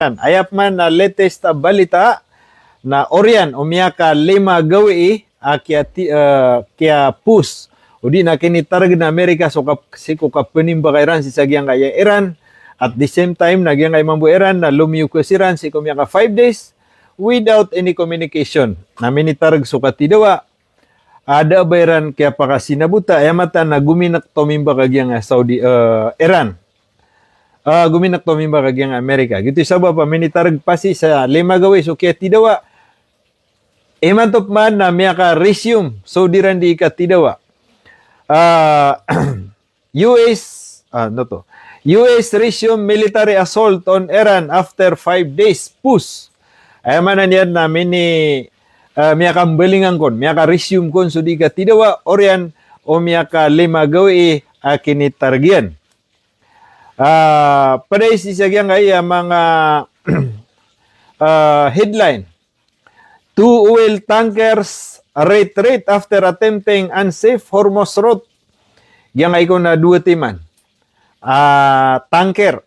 Ayap man na latest balita na Orian umiyaka 5 gawi kaya pus udi na kini target na Amerika so siko ka penimba kay Iran si sagyang kaya Iran at the same time nagyang kay mambu Iran na lumiyo ko si Iran si kumiyaka 5 days without any communication na minitarg so katidawa ada bayran kaya pakasinabuta ayamata na guminak tomimba kagyang Saudi Iran guminak to mimba kagyang Amerika. Gitu sabab pa minitarag pasi sa 5 gawi so kaya tidawa. Emantop man na miya ka resume so diran di ka tidawa. US resume military assault on Iran after 5 days push. Ay man niyan na mini miya ka belingan kon, miya ka resume kon so di ka tidawa Orian o miya ka 5 gawi akini targian. Pada isi sagyang kaya mga headline. 2 oil tankers retreat after attempting unsafe Hormuz route. Yang ay ko na 2 timan. Tanker.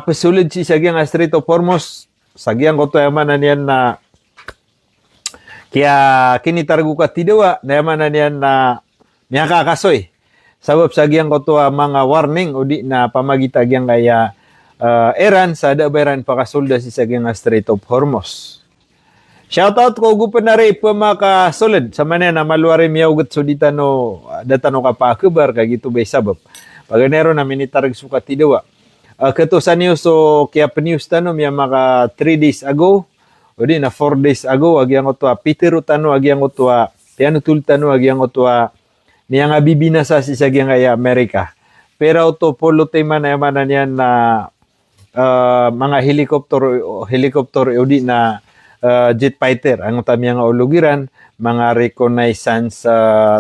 Pesulid si sagyang Strait of Hormuz. Sagyang ko to yaman na niyan na kaya kinitargo ka tidawa na yaman na niyan na miyakakasoy. Sabab sagyang ko to mga warning o di na pamagitagyang kaya Iran sa dabaran pakasulda si sagyang Strait of Hormuz. Shoutout ko gupan na rin pamakasulid sa manen na maluwari miyawgat so ditano datano ka pa kebar kagito bay sabab. Paganero na minitarag suka tidawa. Kato sa news so kaya pa-news tano miya maka 3 days ago o di na 4 days ago agyang ko to pitero tano agyang ko to tiano tultano agyang ko to niya nga bibinasa si sagyang kaya Amerika. Pero to polo tema na yaman na niyan na mga helicopter o di na jet fighter. Ang tami nga ulugiran, mga reconnaissance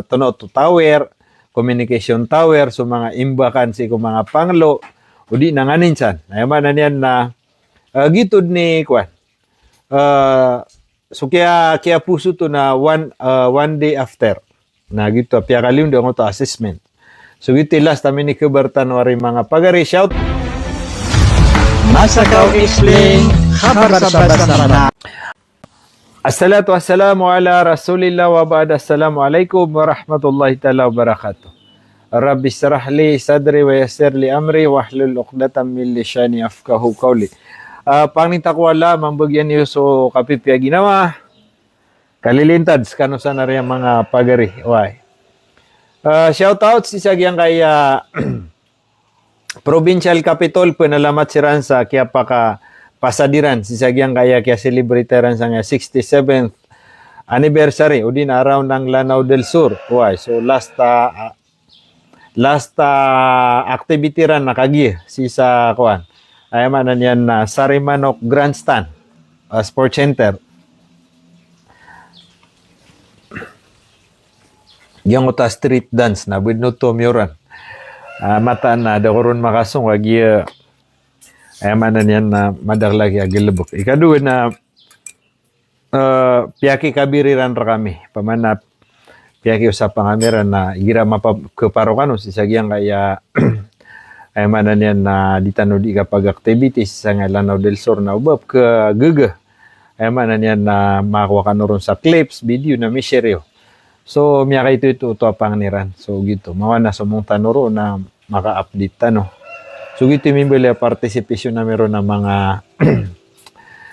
to tower, communication tower, so mga imbakan si kung mga panglo, o di na nga ninsan. Yaman na niyan na gitod ni Kwan. So kaya puso to na one day after. Na gitu pia kaliw do to assessment. So gitu last kami ni kebertan wari mga pagari shout. Masakaw explain khabar sa basa. Assalatu wassalamu ala Rasulillah wa ba'd. Assalamualaikum warahmatullahi taala wabarakatuh. Rabbi shrah li sadri wa yassir li amri wahlul 'uqdatam min lisani yafqahu qawli. Pangnita ko wala mambagyan niyo so kapipya ginawa. Kalilintad kano sana rin mga pagari. Why? Shout out si sagyang kaya Provincial Capital penalamat si Ransa kaya pasadiran si sagyang kaya celebritaran sa 67th anniversary o din araw ng Lanao del Sur. Why? So last activity ran nakagi si sa kuan. Ay man yan na Sarimanok Grandstand Sport Center. Yung uta street dance na widno to myoran. Mata na dakoron makasong wagi ayamanan yan na madarlagi agilebok. Ikadu na piyaki kabiriran ra kami. Pamana piyaki usapang kamera na igira mapagkaparokano si sagyang kaya ayamanan yan na ditano di kapag activities sa Lanao del Sur na ubab ka gaga. Ayamanan yan na makakuha ka ron sa clips, video na miseryo. So, miya kayo ito panganiran. So, gitu. Mawana sa mong tanuro na maka-update tano. So, gitu mimbili participation na meron ng mga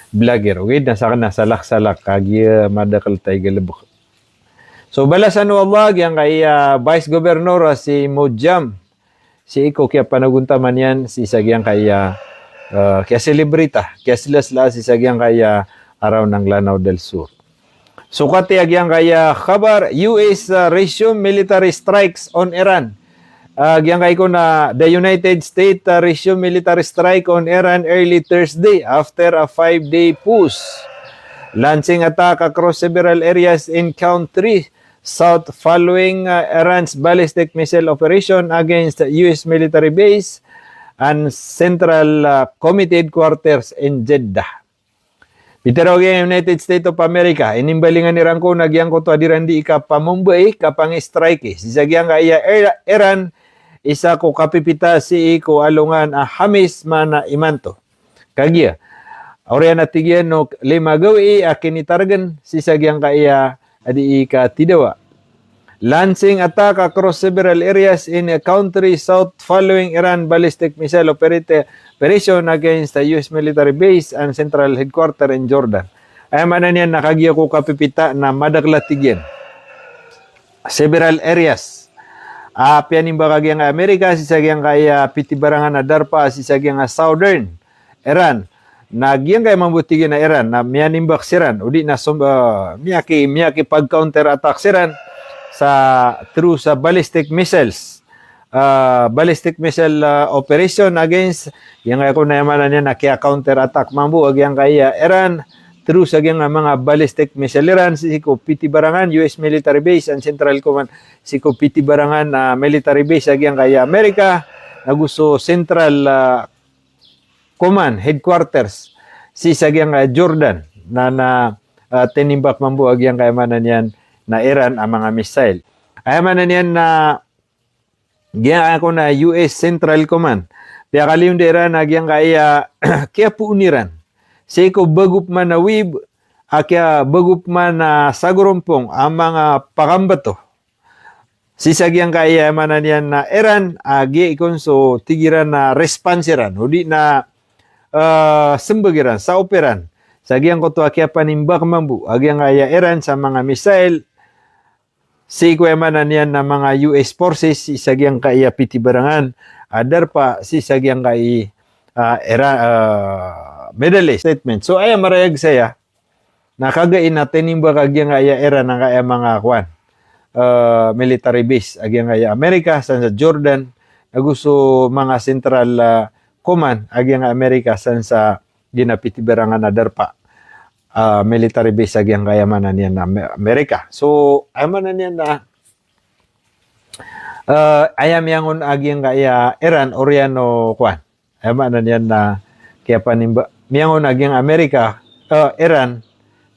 vlogger. Okay, nasa salak-salak. Kagi madakal tayo galabok. So, balasan Allah, yang kay Vice Governor si Mojam. Si Iko kaya panaguntaman yan. Si sagyang kaya celebrita. Kaya sila si sagyang kaya araw ng Lanao del Sur. Sukati agyang kaya khabar US resume military strikes on Iran. Agyang kay ko na the United States resume military strike on Iran early Thursday after a 5-day push. Launching attack across several areas in country south following Iran's ballistic missile operation against US military base and central committee headquarters in Jeddah. Pitero ang United States of America, inimbalingan ni Ranko, nagyang ko to adirandi ka pamumbay, kapang strike. Sisagyang kaya Iran, isa ko kapipita si ko alungan Hamis mana imanto. kagia. Oriana tigyan no lima gawi akin itargan si sagyang kaya adi ka tidawa. Launching attack across several areas in a country south following Iran ballistic missile operation against the US military base and central headquarters in Jordan. Ay manan yan nakagiya ko kapipita na madaglatigyan. Several areas. Pianin ba kagyang Amerika, si sagyang kaya pitibarangan na darpa, si sagyang southern Iran. Nagyang kaya mambutigyan na Iran, na miyanimbak siran, udi na miyaki pag-counter attack siran, through sa ballistic missiles operation against yang kaya ko na yamanan niya na kaya counter attack mambu agyang kaya Iran through sa mga ballistic missile Iran siko pitibarangan US military base and central command siko pitibarangan military base agyang kaya Amerika nagusto central command headquarters si sagyang Jordan na tinimbak mambu agyang kaya manan yan na Iran ang mga missile. Ay man yan na giyan ako na US Central Command. Kaya kaliyon de Iran nagyang kaya kaya po uniran. Say ko bagup man na wib, kaya bagup man na sagurumpong ang mga pakambato. Sisagyang kaya manan yan na Iran, agi ikon so tigiran na responsiran, hudi na sembagiran, sa operan. Sagyang ko to kaya panimbak mambu, agyang kaya Iran sa mga missile, si kuemanan yan na mga US forces, si sagyang kaya pitibarangan, adar pa si sagyang kay Middle East statement. So ay marayag saya, nakagain natin yung bakagyang kaya Iran na kaya mga kwan, military base, agyang kaya Amerika, sa Jordan, nagusto mga central command, agyang Amerika, sa ginapitibarangan adar pa. Military base agyang kayamanan yan na Amerika. So, ayamanan yan na ayam yangun agyang kaya Iran, Oriano, kwan. Ayamanan yan na kaya panimba. Miyangun agyang Amerika, Iran,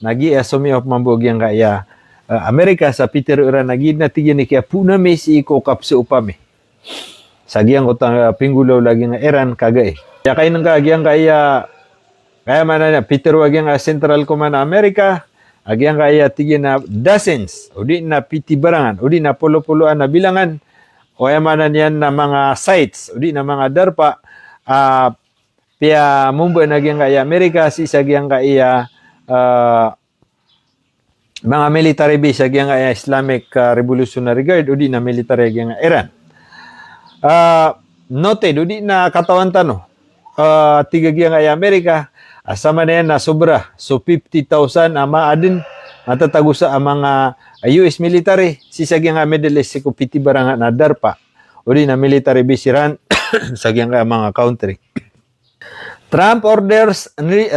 nagi-asumi of mambog yang kaya Amerika sa Peter Iran, nagi-natigyan ni kaya punami si iko kapsi upami. Sagyang ko pinggulaw lagi nga Iran, kagay. Kaya kayo nang kagyang kaya man na Peter agyang Central Command Amerika, agyang kaya tigyan na dozens, o di na pitibarangan, o di na pulo-puluan na bilangan, o yamanan yan na mga sites, o di na mga darpa, pia mumba na agyang kaya Amerika, si agyang kaya mga military base, agyang kaya Islamic Revolutionary Guard, o di na military agyang Iran. Noted, o di na katawan tano, tigagyang kaya Amerika, asama na yan na sobra. So 50,000 maadin matatagusa ang mga US military. Sisagyang nga Middle East ko pitibarang na darpa. O di na military base Iran sagyang nga mga country. Trump orders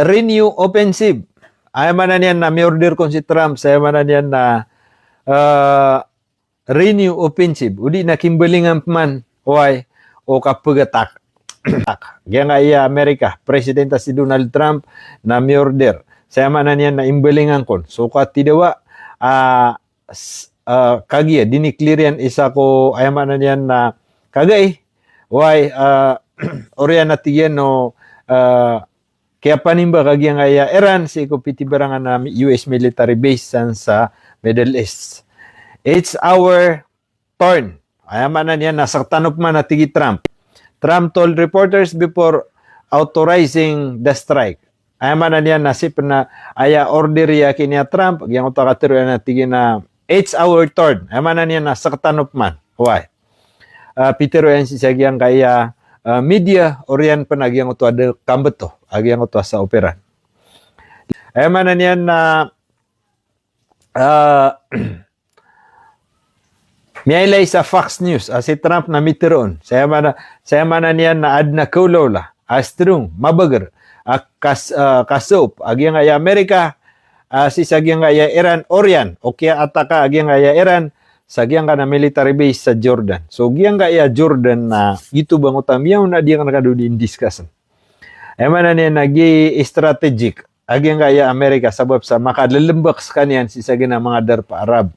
renew offensive. Ay man yan na may order kon si Trump. Saya man yan na renew offensive. O di na kimbalingan man o kapagatak. Gaya nga iya Amerika, Presidenta si Donald Trump na may order. Saya manan yan na imbalingan kon. So katidawa, kagiya, dinikliran isa ko, ay manan yan na kagay. Oriana tigyan no, kaya panimba kagiya nga iya Iran, si ko pitibarangan na US military base sa Middle East. It's our turn. Ay manan yan na saktanop man na tigi Trump. Trump told reporters before authorizing the strike. Ay man niya nasip na aya order ya kinya Trump, yang utakatiro na tigin na it's our turn. Ay man niya na saktanop man. Why? Pitero yan si sagyang kaya media orian panagyang uto ada kambeto, agyang uto sa operan. Ay man niya na miyailay sa Fox News, si Trump na mitiroon. Saya mana niya na adna kaulola, astrung, mabagar, kasop, agyang ay Amerika, si sagyang ay Iran, Orian, o kaya ataka agyang ay Iran, sagyang ka na military base sa Jordan. So, agyang kaya Jordan na ito bang utamiyaw na diyan nakadudin discussion. Ay mana niya nag-strategic, agyang kaya Amerika, sabab sa makalalambak sa kanyan si sagyang na mga darpa Arab.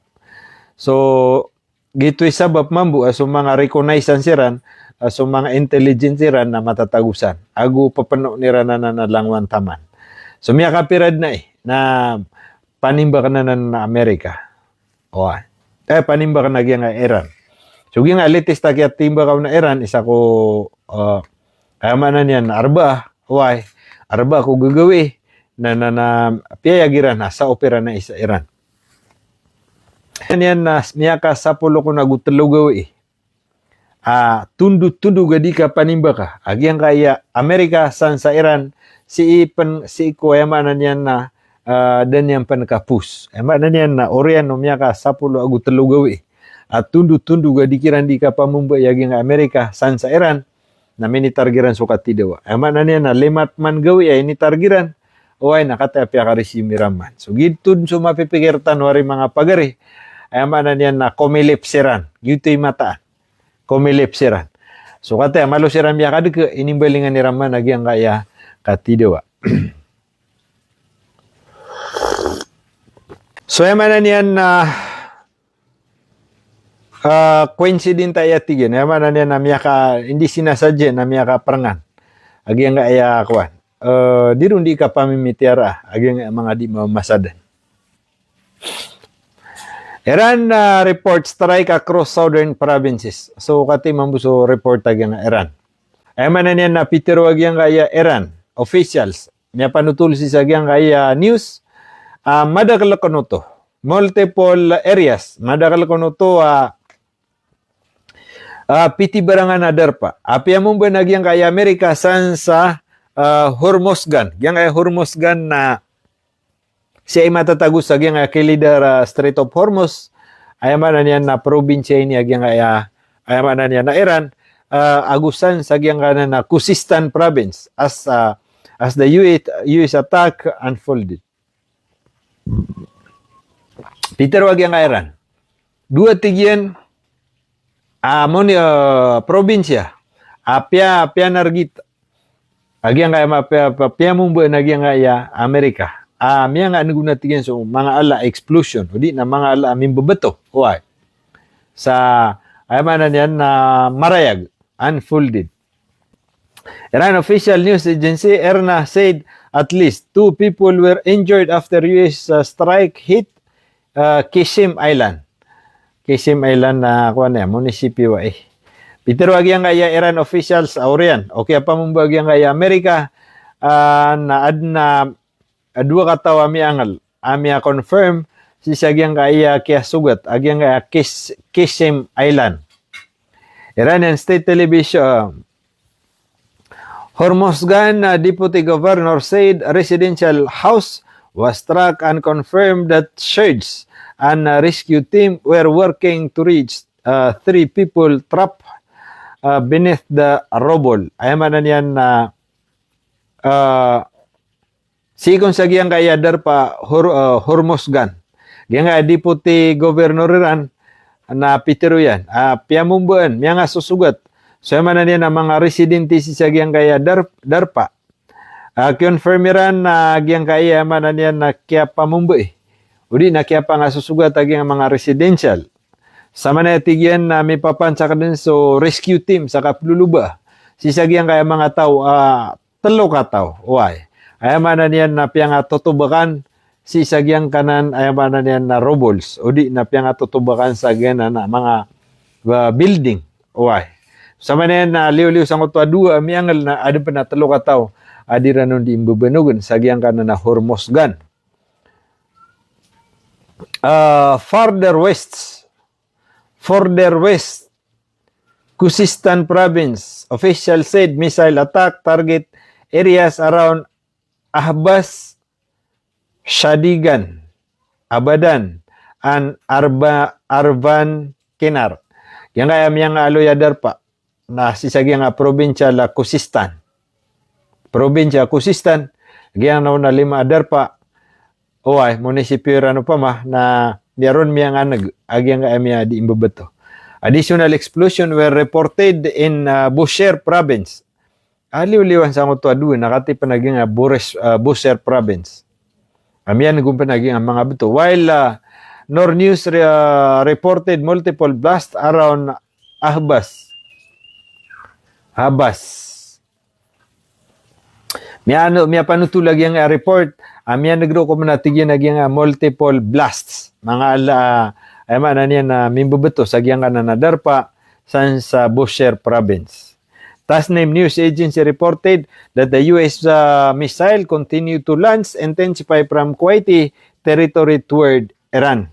So, gito'y sabab mambu aso mga reconnaissance siran so mga intelligence ran na matatagusan. Agu papano ni ran na nalangwan taman. So miya kapirad na na panimba ka na Amerika. O panimba ka na nga Iran. So nga latest takyat timba ka na Iran, isa ko kaya man yan arba ko gagawi na piyagiran sa opera na isa Iran. Yan na miyaka sa pulo ko nagutulugaw tundu gadi ka panimba ka. Agyang kaya Amerika san sa Iran si ko yamanan yan na dan yan pankapus. Yamanan yan na Orian no miyaka sa pulo agutulugaw tundu gadi kiran di ka pamumba yagyang Amerika san sa Iran na minitargiran sukat tidawa. Yamanan yan na limat man gawi ay nitargiran. Uway nakatapya ka resimi raman. So gitun so mapipikirtan wari mga pagari. Ayamanan yan na komilepsiran. Gito'y mataan. Komilepsiran. So kata malusiran biya kadeke inimbalingan ni raman nagyang kaya katidawa. So ayamanan yan na coincident tayo tigin. Ayamanan yan na miyaka hindi sinasadya na miyaka perangan. Agyang kaya kuan. Di ka pamimitiara agyang mga di mamasadan. Iran report strike across southern provinces. So kati mambuso report agyang Iran. Ay manan yan na pitero agyang kaya Iran officials. Niya panutul si agyang kaya news. Madakal kono to. Multiple areas. Madakal kono to piti barangan adar pa. Api among banagyang kaya Amerika san sa Hormozgan. Yang ay Hormozgan na siya ay matatagos sa yang kilidar Strait of Hormuz. Ayamanan yan na probinsya ini yang ayamanan yan na Iran. Agusan sa yang na Khuzestan province as the US attack unfolded. Peter wag yang Iran. Dua tigyan probinsya. Apya nargita. Agyang kaya mumba nagyang kaya Amerika. Miya nga naguna tigyan so mga ala explosion. Hindi na mga ala mimbabato. Why? Sa ayamanan yan na marayag. Unfolded. Iran official news agency IRNA said at least 2 people were injured after US strike hit Qasem Island. Qasem Island na munisipyo Peter wagyang kaya Iran officials Orian. Okay pa mong bagyang kaya Amerika na dua katawa mi angal. Amia confirm si sagyang kaya kaya sugat agyang kaya Qasem Island. Iranian State Television Hormozgan Deputy Governor said a residential house was struck and confirmed that search and rescue team were working to reach 3 people trapped beneath the rubble. Ayamanan yan na sikon sa giyang kaya darpa Hormozgan. Giyang Deputy Governor ran na pitero yan. Piyamumbuan, miya nga susugat. So ayamanan yan na mga residente sa giyang kaya darpa. Confirmiran na giyang kaya ayamanan yan na kaya pamumbu Udi na kaya pa nga susugat aging mga residential. Sama na tigyan na may papansak din so rescue team sa Kapluluba. Sisagyan kaya mga tao, 3 ka tao. Why? Ayamanan yan na piyang tutubakan sisagyan kanan ayamanan yan na robols. O di na piyang tutubakan sa gana na mga building. Why? Sama na yan na liw-liw sa kutwa 2, miyangal na ada pa na 3 ka tao. Adira nun di imbabanugan sagyan kanan na Hormozgan. Further west, Khuzestan province officials said missile attack target areas around Ahbaz, Shadigan, Abadan, and Arvan Kenar. Yang kaya miyang aloyadar pa na sisagyang probinsya la Khuzestan. Probinsya Khuzestan, gyang na 5 adar pa munisipyo rano pa na meron miyang agyang kaya miya di imbabato. Additional explosion were reported in Bushehr province. Aliw-liwan sa mga tuwa nakati pa naging Bushehr province. Amiyan nagumpa naging mga bato. While Nor News reported multiple blasts around Ahbaz. Habas. Miya panutulag yung report, miya nagro ko manatigyan nagyang multiple blasts. Mga ay man niya na mimbubeto sa gyang na nadarpa sa Bushehr province. Tasnim News Agency reported that the US missile continued to launch intensify from Kuwaiti territory toward Iran.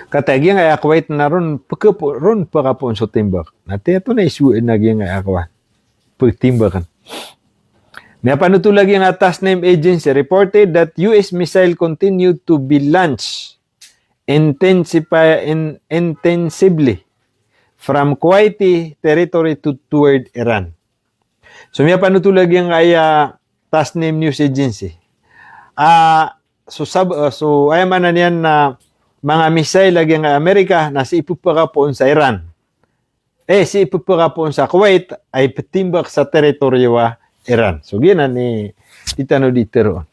Katagyang ay Kuwait na ron pagkapon sa timbak. Nati ito na isuin na gyang ay akwa. Pagtimbakan. May panutulag yung Tasnim Agency reported that US missile continued to be launched intensively from Kuwaiti territory toward Iran. So may panutulag yung Tasnim News Agency. So ay man na niyan na mga missile lagi ng Amerika na si ipupaka poon sa Iran. Si ipupaka poon sa Kuwait ay patimbak sa teritoryo Iran. So gina ni itano dito roon.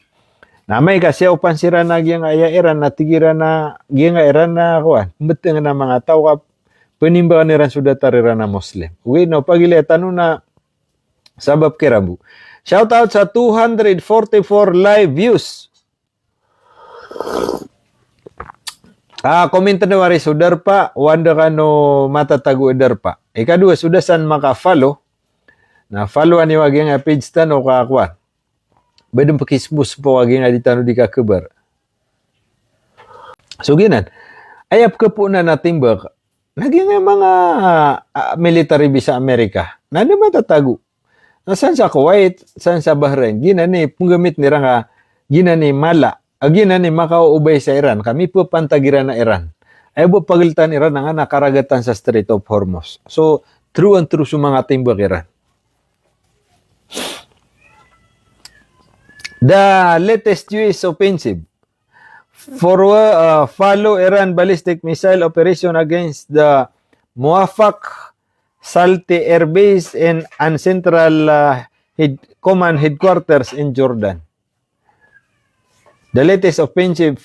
Na may kasi upan sira na gyang Iran na tigira na gyang Iran na kuan. Beteng na mga tao ka penimbangan Iran sudah tarira na Muslim. Uwi no pagili tanong na sabab kirabu. Shout out sa 244 live views. Komentar na wari sudar pa wanda kano matatago edar pa. Ikadua sudah san maka-follow. Na follow ani wagi nga page tano ka kuan. Badong pakisbus po wagi nga ditano di ka kebar. So ginan. Ayap ka po na natimbak. Naging nga mga military base sa Amerika. Na di matatago. Nasan sa Kuwait, san sa Bahrain. Ginani punggamit nira nga ginani mala. Ginani makauubay sa Iran. Kami po pantagiran na Iran. Ay po pagilitan Iran nga nakaragatan sa Strait of Hormuz. So true and true sa mga timbak Iran. The latest US offensive follow Iran ballistic missile operation against the Muwafaq Salti Air Base and Central Command Headquarters in Jordan. The latest offensive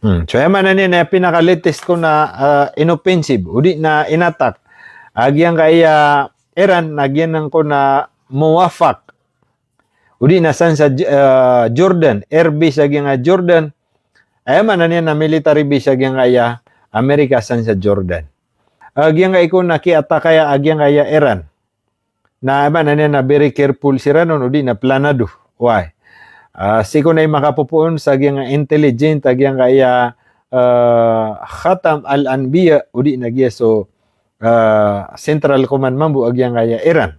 so yaman na niya na pinaka-latest ko na inoffensive, udi na inattack. Agyang kaya Iran, nagyan ko na Muwafaq. Udi na san sa Jordan, air base agyang Jordan. Ayaman na niya na military base agyang kaya Amerika san sa Jordan. Agyang kaya ko nakiatakaya agyang kaya Iran. Na ayaman na niya na very careful sila nun, udi na planado. Why? Siko na yung makapupuon sa agyang intelligent, agyang kaya Khatam al-Anbiya, udi na giya so Central Command mambu agyang kaya Iran.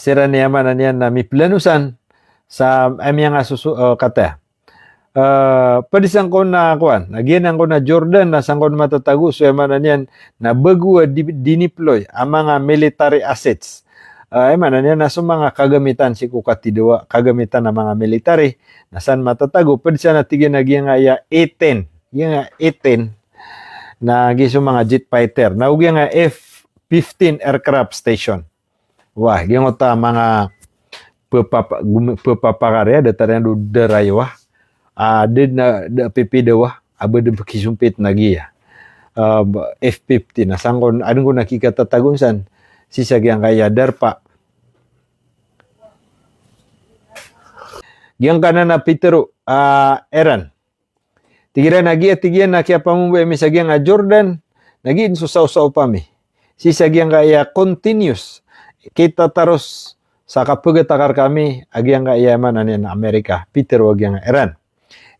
Sira niya man niya na miplanusan sa amyang kata. Padisang ko na kuan, naginan ko na Jordan na sang ko matatago so man niyan na bago dineploy ang mga military assets. Man niya na sa mga kagamitan si kukatidawa, kagamitan ng mga military na san matatago padisa na tigin nagyang nga A-10, yung A-10 na giso mga jet fighter na ug nga F-15 aircraft station. Wah, yung ta mga papakarya dataran do daraywa. Did na pipidawa abad pakisumpit na giya. F-15 na sangkon adun ko nakikatatagon san si sagyang kaya darpa. Giyang kana na Petero Iran. Tigira na kaya pamumbuay mi sagyang Jordan nagin susaw-saw pa mi. Si sagyang kaya continuous kita terus sa kapagatakar kami agyang kaiyaman na Amerika, Peter agyang Iran.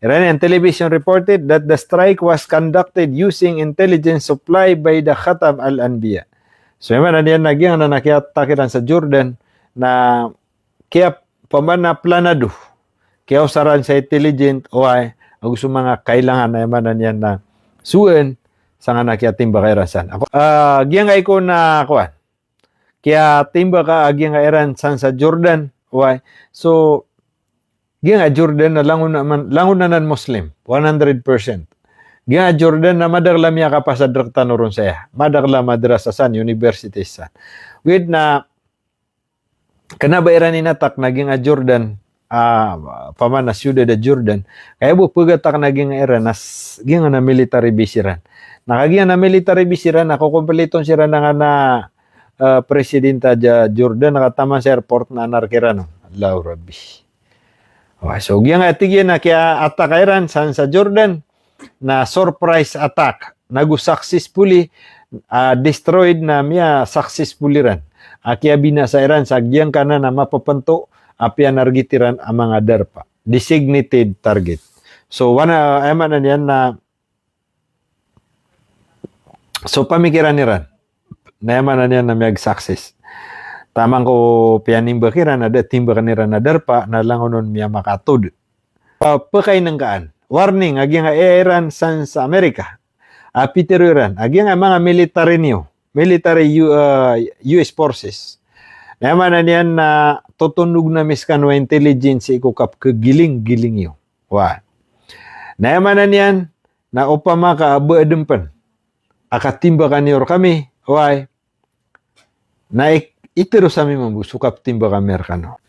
Iranian television reported that the strike was conducted using intelligence supplied by the Khatam al-Anbiya. So yaman na nagyang na nakiatakiran sa Jordan na kaya pamana planado kaya usaran sa intelligent o ay gusto mga kailangan na yaman na na suwen sa nga nakiating bakirasan. Ako gyang ko na kuan kaya timba ka agyang Iran san sa Jordan. Why? So, gyang Jordan na langon na Muslim. 100%. Gyang Jordan na madagla miya ka pa sa draktanoron saya. Madagla madrasa san, university san. With na, kanaba Iran inatak na gyang Jordan, pamana siyudad da Jordan. Kaya bu pagatak na ging Iran nas ging na military base Iran. Nakagiyan na military base Iran, ako kompleton sira na nga na presidenta ja Jordan nakatama sa airport na narkirano. Laura B. Okay, so giyan nga tigyan na kaya attack Iran sa Jordan na surprise attack. Successfully destroyed na miya successfully ran. Kaya binasa Iran sa giyang kana na mapapanto apya nargitiran ang mga DARPA. Designated target. So, eman na yan na so, pamikiran ni Iran. Na eman na yan na may success. Tamang ko piyanimba kiran, ada timba kanira na DARPA na langonon miya makatod. Pakay ng kaan. Warning, agi nga Iran sa Amerika. Pitero Iran, agi nga mga military US forces. Naman na niyan na tutunog na miskanwa intelligence ikukap kegiling-giling yo. Wah. Naman na niyan na upama ka abu-adempan. Akatimba kanyor kami. Why? Na itero sa mi mambu sukap timba kami arkano.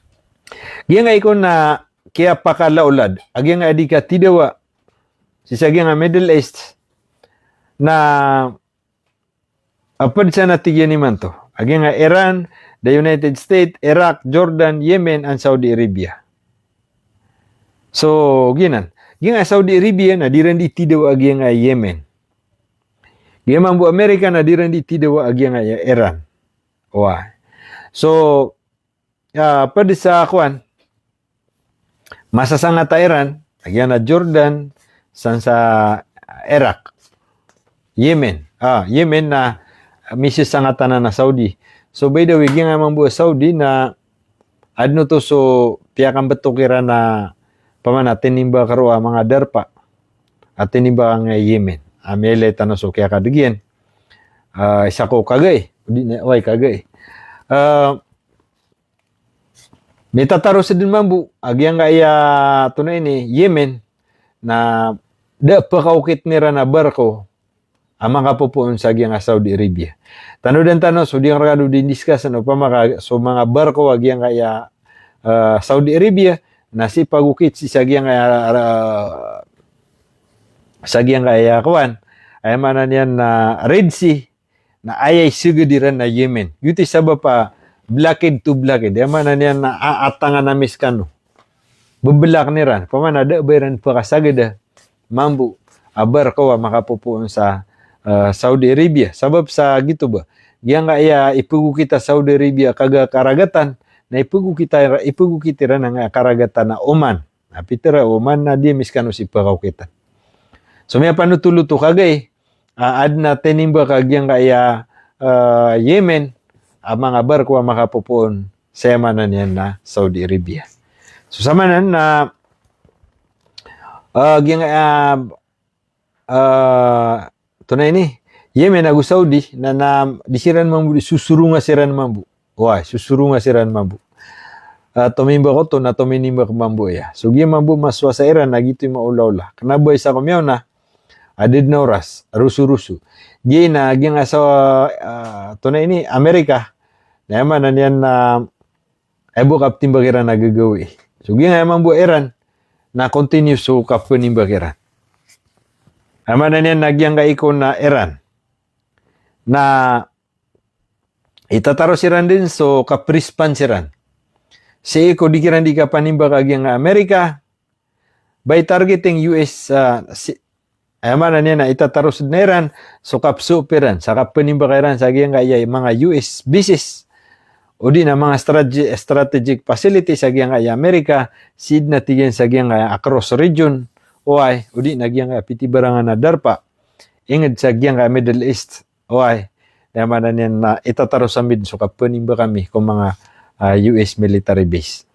Giya nga iko na kaya pakalaulad. Agi nga adika tidawa. Sisagi nga Middle East na apad sa natigyan ni man to. Agi nga Iran, the United States, Iraq, Jordan, Yemen, and Saudi Arabia. So, ginan. Giyan nga Saudi Arabia na diran di tidaw agi nga Yemen. Giyan man bu Amerika na diran di tidaw agi nga Iran. Wah. So, pwede sa kuan, masasanga ta Iran, agi na Jordan, sa Iraq, Yemen. Yemen na misis sangatan na Saudi. So by the way, giyan nga mambu Saudi na adno to so piyakan betukira na pamana tinimba karo mga DARPA at tinimba nga Yemen. Amele tano so kaya kadigyan. Isa ko kagay. Di na way kagay. Mitataro sa din mambu agyan nga iya tunay ni Yemen na da pakaukit nira na barko ang mga pupuon sa nga Saudi Arabia. Tanodan so di ang ragado din discuss ano pa so mga barko agyang kaya Saudi Arabia na si pagukit si sagyang kaya kawan ay manan yan na Red Sea na ayay sigadiran na Yemen. Yuti sabab pa blockade to blockade. Ay manan yan na aatangan na miskano. Bubulak ni ran. Pamana da bayran pa kasagada mambu barko makapupuon sa Saudi Arabia. Sabab sa gitu ba? Yang kaya ipugu kita Saudi Arabia kaga karagatan na ipugu kita ng karagatan na Oman. Napitira Oman na di miskano si pagaw kita. So may panutuluto kagay ad na tinimba kagyang kaya Yemen ang mga barko makapupuon sa yamanan yan na Saudi Arabia. So samanan na tunay ni Yemen nagu Saudi na disiran mambu susurunga siran mambu. Wah, susurunga siran mambu. Tumimba ko to na tuminimba ko mambu ya. So giya mambu maswa sa Iran na gito maulaw-ula. Kanabo isa ko miyaw na adid na oras, rusu-rusu. Giya na giya nga sa tunay ni Amerika na yaman na niyan na ebo kap timbakiran nagagawi. So giya nga mambu Iran na continue so kap nimbakiran. Yaman na niyan nagyang ikon na Iran na itataro siran din so kaprispan siran. Si iko dikiran di ka panimba kagyang Amerika by targeting US ayaman na niya na itataro sa Iran so kapsupiran sa kapanimba ka Iran sa agyang kaya mga US bases o di na mga strategic facilities sa agyang kaya Amerika sid na tigyan sa agyang kaya across region o di nagyang kaya pitibarangan na DARPA ingad sa agyang kaya Middle East yaman na niyan na itataro sa mid so kapanimba kami kung mga US military base.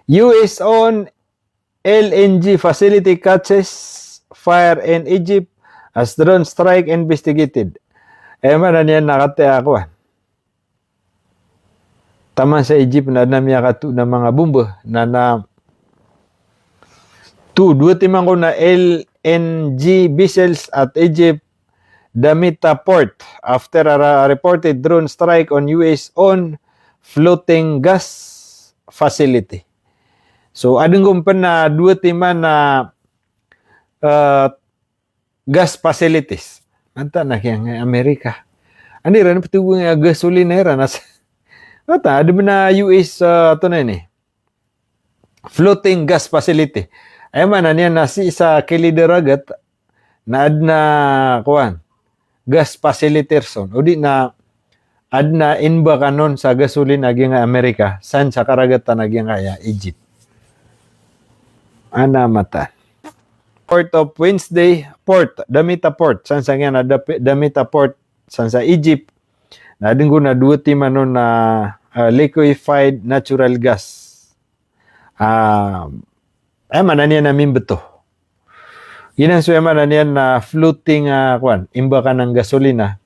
US on LNG facility catches fire in Egypt as drone strike investigated. Yaman na niyan nakate ako. Taman sa Egypt na namiyakatu na mga bomba na dua timang ko na LNG vessels at Egypt Damietta port after a reported drone strike on US on floating gas facility. So adeng kumpan na dua tima na gas facilities. Anta na kaya nga Amerika. Ani rin patubo nga gasolinera nas. Ata ada na US to na ni. Floating gas facility. Ay man niya nasi sa kilideragat na adna kuan gas facility son. Udi na adna inba kanon sa gasolina agi nga Amerika san sa karagatan agi nga ya Egypt. Ana mata. Port of Wednesday, Port, Damita Port, san sa nga na Damita Port, san sa Egypt, na din ko na dua tima nun na liquefied natural gas. Manan yan namin beto. Yan ang suya manan yan na floating, imba ka ng gasolina,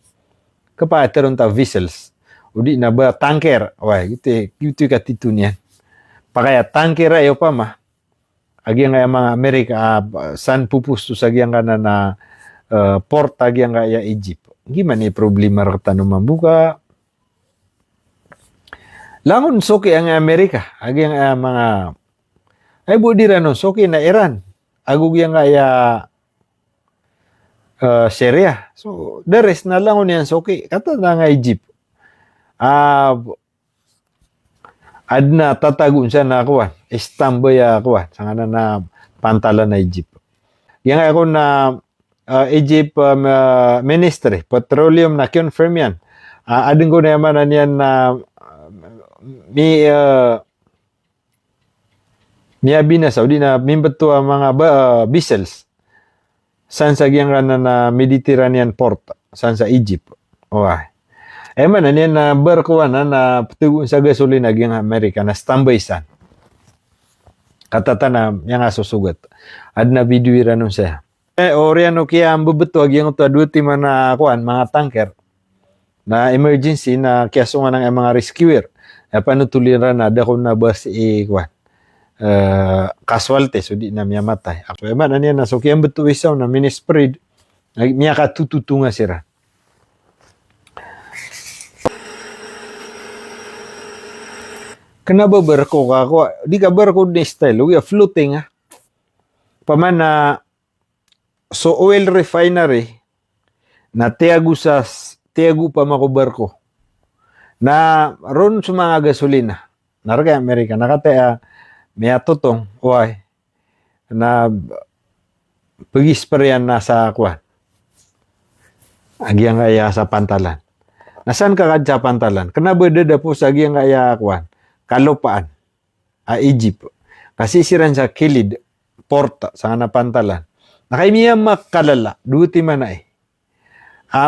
kapataron ta vessels. Udi na ba, tanker, ito katitu niyan. Pakaya tanker ayo pa ma, agi nga mga Amerika san pupusto sa gyang kana na port agi nga ya Egypt. Gimana problema ra tanong mabuka. Langon soki ang Amerika agi nga mga ay budira no soki na Iran. Agug yang nga ya Syria. So the rest na langon yan soki kata na nga Egypt. Adna tatagun siya na kuwan. Istanbul ya kuwan. Sanga na pantalan na Egypt. Yang ako na Egypt Ministry, Petroleum na confirm yan. Adin ko na yaman yan na miyabi na Saudi na mimbeto ang mga vessels san sa giyang na Mediterranean port san sa Egypt. Man, yan na barko na tugon sa gasolina ng Amerika na standby san. Katata na yang susugat. Ad na video ira nun siya. Oriano kaya ang bubutuag yung ito duty man na mga tanker na emergency na kaya sunga ng mga rescuer. Panutuliran na dako na bus casualty so di na miya matay. So man yan na so kaya ang betu isaw na minispread miya katututunga sira. Kenapa barko ka ako? Di ka barko ni style. Uy, floating ha. Paman na so oil refinery na tiago pa mako barko. Na ron sa mga gasolina. Narga Amerika. Nakatea may atutong. Uy. Na pag-isprayan na sa kuwan. Agyang kaya sa pantalan. Nasaan ka kadya pantalan? Kenapa dada po sa agyang kaya kuwan? Kalupaan, Egypt. Kasi siran sa kilid, porta, sa napantalan. Nakaimiya makalala, duti man na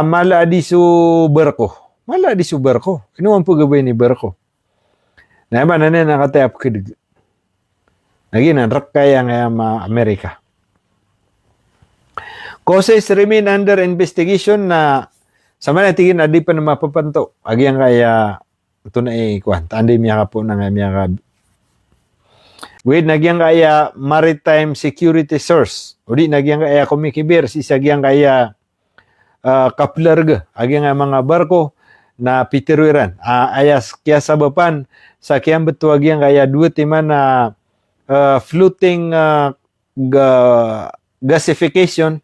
mala di su barko. Mala di su barko. Ano ang pagabay ni barko? Naman na nakatayap kidig. Naginan, rakaya nga Amerika. Causes remain under investigation na sa manatigin na di pa na mapapanto. Agyang kaya ito na kuwan. Tandi miya ka po na nga miya ka. With nagyang kaya maritime security source. O di nagyang kaya kumikibir. Sisagyang kaya kaplarga. Agyang nga mga barko na pitiruiran. Ayas kaya sabapan sa kiyang betu agyang kaya dua timan na floating gasification